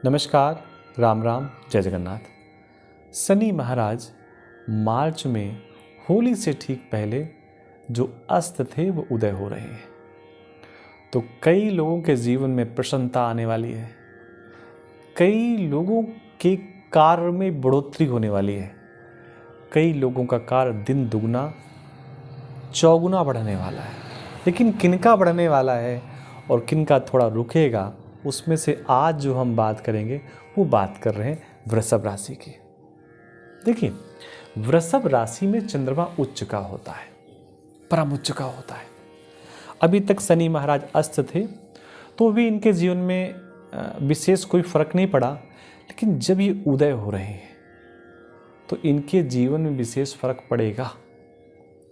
नमस्कार, राम राम, जय जगन्नाथ। शनि महाराज मार्च में होली से ठीक पहले जो अस्त थे वो उदय हो रहे हैं, तो कई लोगों के जीवन में प्रसन्नता आने वाली है। कई लोगों के कार्य में बढ़ोतरी होने वाली है। कई लोगों का कार्य दिन दुगना चौगुना बढ़ने वाला है। लेकिन किनका बढ़ने वाला है और किनका थोड़ा रुकेगा, उसमें से आज जो हम बात करेंगे वो बात कर रहे हैं वृषभ राशि की। देखिए, वृषभ राशि में चंद्रमा उच्च का होता है, परम उच्च का होता है। अभी तक शनि महाराज अस्त थे तो भी इनके जीवन में विशेष कोई फर्क नहीं पड़ा, लेकिन जब ये उदय हो रहे हैं तो इनके जीवन में विशेष फर्क पड़ेगा।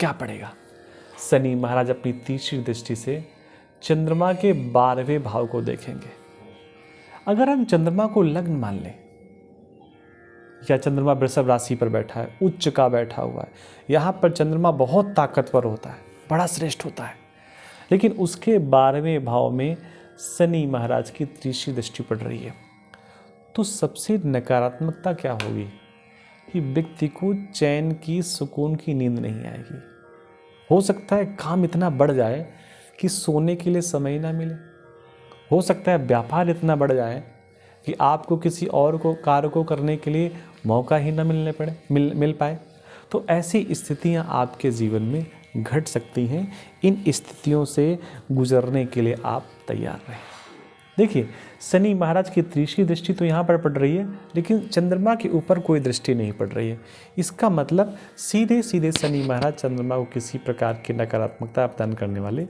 क्या पड़ेगा? शनि महाराज अपनी तीसरी दृष्टि से चंद्रमा के 12वें भाव को देखेंगे। अगर हम चंद्रमा को लग्न मान लें, या चंद्रमा वृषभ राशि पर बैठा है, उच्च का बैठा हुआ है, यहाँ पर चंद्रमा बहुत ताकतवर होता है, बड़ा श्रेष्ठ होता है, लेकिन उसके 12वें भाव में शनि महाराज की तीसरी दृष्टि पड़ रही है, तो सबसे नकारात्मकता क्या होगी कि व्यक्ति को चैन की, सुकून की नींद नहीं आएगी। हो सकता है काम इतना बढ़ जाए कि सोने के लिए समय ना मिले। हो सकता है व्यापार इतना बढ़ जाए कि आपको किसी और को कार्य को करने के लिए मौका ही ना मिल पाए। तो ऐसी स्थितियां आपके जीवन में घट सकती हैं। इन स्थितियों से गुजरने के लिए आप तैयार रहें। देखिए, शनि महाराज की तीसरी दृष्टि तो यहाँ पर पड़ रही है, लेकिन चंद्रमा के ऊपर कोई दृष्टि नहीं पड़ रही है। इसका मतलब सीधे सीधे शनि महाराज चंद्रमा को किसी प्रकार की नकारात्मकता प्रदान करने वाले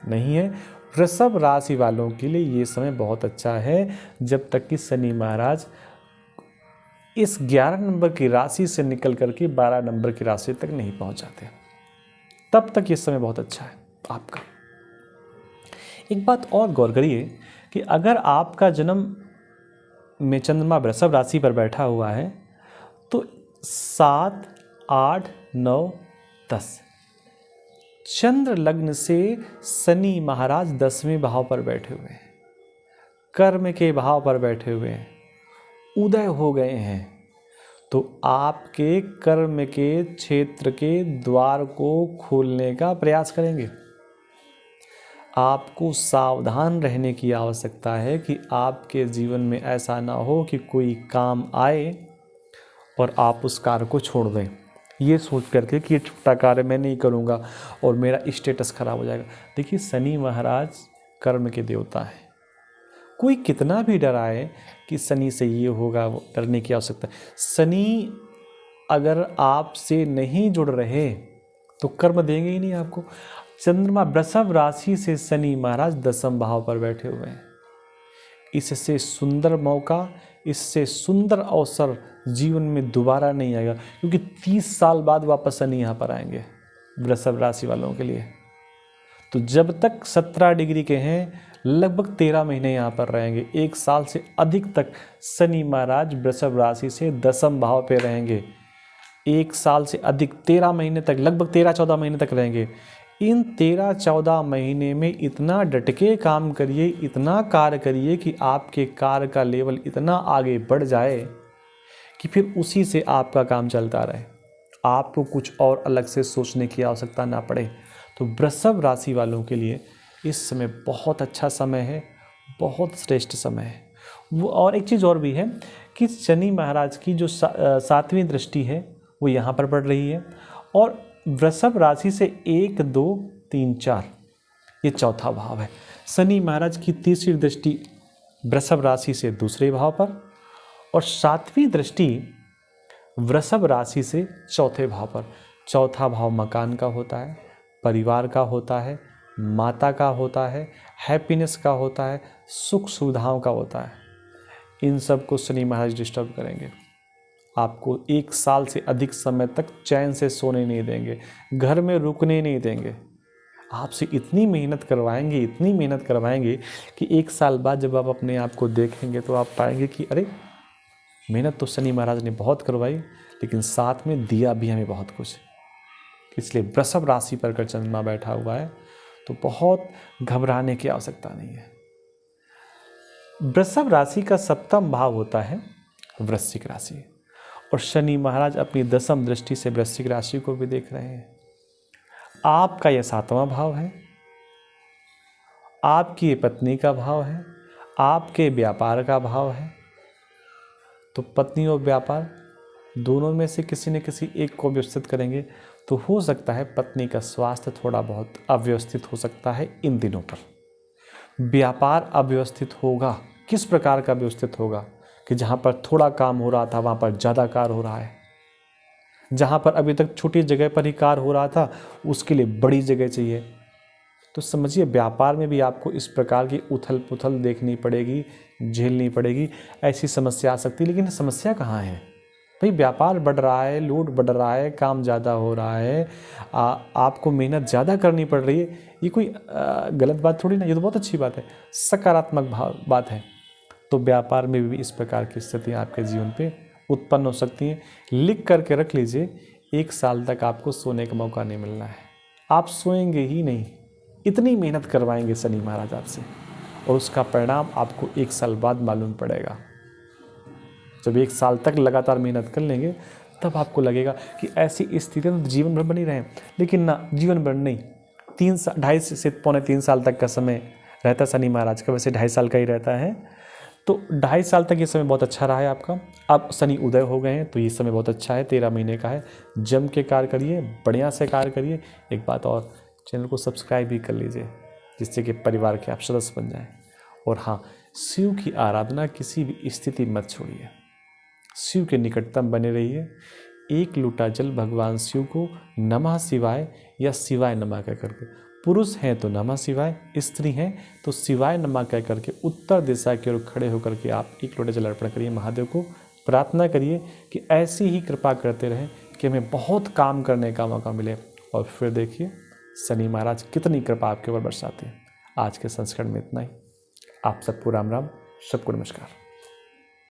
नहीं है। वृषभ राशि वालों के लिए ये समय बहुत अच्छा है, जब तक कि शनि महाराज इस 11 नंबर की राशि से निकल करके 12 नंबर की राशि तक नहीं पहुंच जाते, तब तक ये समय बहुत अच्छा है आपका। एक बात और गौर करिए कि अगर आपका जन्म में चंद्रमा वृषभ राशि पर बैठा हुआ है तो 7, 8, 9, 10 चंद्र लग्न से शनि महाराज 10वें भाव पर बैठे हुए हैं, कर्म के भाव पर बैठे हुए हैं, उदय हो गए हैं। तो आपके कर्म के क्षेत्र के द्वार को खोलने का प्रयास करेंगे। आपको सावधान रहने की आवश्यकता है कि आपके जीवन में ऐसा ना हो कि कोई काम आए और आप उस कार्य को छोड़ दें, ये सोच करके कि ये छोटा कार्य मैं नहीं करूँगा और मेरा स्टेटस खराब हो जाएगा। देखिए, शनि महाराज कर्म के देवता हैं। कोई कितना भी डराए कि शनि से ये होगा, वो डरने की आवश्यकता है। शनि अगर आपसे नहीं जुड़ रहे तो कर्म देंगे ही नहीं आपको। चंद्रमा वृषभ राशि से शनि महाराज 10वें भाव पर बैठे हुए हैं। इससे सुंदर मौका, इससे सुंदर अवसर जीवन में दोबारा नहीं आएगा, क्योंकि 30 साल बाद वापस शनि यहाँ पर आएंगे वृषभ राशि वालों के लिए। तो जब तक 17 डिग्री के हैं, लगभग 13 महीने यहाँ पर रहेंगे। 1 साल से अधिक तक शनि महाराज वृषभ राशि से 10वें भाव पे रहेंगे। 1 साल से अधिक 13 महीने तक, लगभग 13-14 महीने तक रहेंगे। इन 13-14 महीने में इतना डट के काम करिए, इतना कार्य करिए कि आपके कार्य का लेवल इतना आगे बढ़ जाए कि फिर उसी से आपका काम चलता रहे, आपको कुछ और अलग से सोचने की आवश्यकता ना पड़े। तो वृषभ राशि वालों के लिए इस समय बहुत अच्छा समय है, बहुत श्रेष्ठ समय है। वो और एक चीज़ और भी है कि शनि महाराज की जो 7वीं दृष्टि है वो यहाँ पर पड़ रही है, और वृषभ राशि से 1, 2, 3, 4 ये चौथा भाव है। शनि महाराज की तीसरी दृष्टि वृषभ राशि से 2रे भाव पर, और 7वीं दृष्टि वृषभ राशि से 4थे भाव पर। चौथा भाव मकान का होता है, परिवार का होता है, माता का होता है, हैप्पीनेस का होता है, सुख सुविधाओं का होता है। इन सब को शनि महाराज डिस्टर्ब करेंगे। आपको 1 साल से अधिक समय तक चैन से सोने नहीं देंगे, घर में रुकने नहीं देंगे। आपसे इतनी मेहनत करवाएंगे, इतनी मेहनत करवाएंगे कि 1 साल बाद जब आप अपने आप को देखेंगे तो आप पाएंगे कि अरे, मेहनत तो शनि महाराज ने बहुत करवाई, लेकिन साथ में दिया भी हमें बहुत कुछ। इसलिए वृषभ राशि पर अगर चंद्रमा बैठा हुआ है तो बहुत घबराने की आवश्यकता नहीं है। वृषभ राशि का सप्तम भाव होता है वृश्चिक राशि, और शनि महाराज अपनी दसम दृष्टि से वृश्चिक राशि को भी देख रहे हैं। आपका यह 7वां भाव है, आपकी पत्नी का भाव है, आपके व्यापार का भाव है। तो पत्नी और व्यापार दोनों में से किसी न किसी एक को व्यवस्थित करेंगे तो हो सकता है पत्नी का स्वास्थ्य थोड़ा बहुत अव्यवस्थित हो सकता है इन दिनों पर। व्यापार अव्यवस्थित होगा, किस प्रकार का व्यवस्थित होगा कि जहाँ पर थोड़ा काम हो रहा था वहाँ पर ज़्यादा कार्य हो रहा है, जहाँ पर अभी तक छोटी जगह पर ही कार्य हो रहा था उसके लिए बड़ी जगह चाहिए। तो समझिए व्यापार में भी आपको इस प्रकार की उथल पुथल देखनी पड़ेगी, झेलनी पड़ेगी, ऐसी समस्या आ सकती है। लेकिन समस्या कहाँ है भाई? व्यापार बढ़ रहा है, लोड बढ़ रहा है, काम ज़्यादा हो रहा है, आपको मेहनत ज़्यादा करनी पड़ रही है। ये कोई गलत बात थोड़ी ना, ये तो बहुत अच्छी बात है, सकारात्मक बात है। तो व्यापार में भी इस प्रकार की स्थितियाँ आपके जीवन पे उत्पन्न हो सकती हैं। लिख करके रख लीजिए, 1 साल तक आपको सोने का मौका नहीं मिलना है, आप सोएंगे ही नहीं, इतनी मेहनत करवाएंगे शनि महाराज आपसे, और उसका परिणाम आपको 1 साल बाद मालूम पड़ेगा। जब 1 साल तक लगातार मेहनत कर लेंगे तब आपको लगेगा कि ऐसी स्थितियाँ तो जीवन भर बनी रहें। लेकिन ना, जीवन भर नहीं, 2.5 से पौने 3 साल तक का समय रहता शनि महाराज का, वैसे 2.5 साल का ही रहता है। तो 2.5 साल तक ये समय बहुत अच्छा रहा है आपका। अब शनि उदय हो गए हैं तो ये समय बहुत अच्छा है, 13 महीने का है। जम के कार्य करिए, बढ़िया से कार्य करिए। एक बात और, चैनल को सब्सक्राइब भी कर लीजिए जिससे कि परिवार के आप सदस्य बन जाएं। और हाँ, शिव की आराधना किसी भी स्थिति मत छोड़िए, शिव के निकटतम बने रहिए। 1 लोटा जल भगवान शिव को नमः शिवाय या शिवाय नमः कह करके, पुरुष हैं तो नमः शिवाय, स्त्री हैं तो शिवाय नमः कह करके उत्तर दिशा की ओर खड़े होकर के आप 1 लोटा जल अर्पण करिए। महादेव को प्रार्थना करिए कि ऐसी ही कृपा करते रहें कि हमें बहुत काम करने का मौका मिले। और फिर देखिए शनि महाराज कितनी कृपा आपके ऊपर बरसाते हैं। आज के संस्करण में इतना ही। आप सबको राम राम, सबको नमस्कार।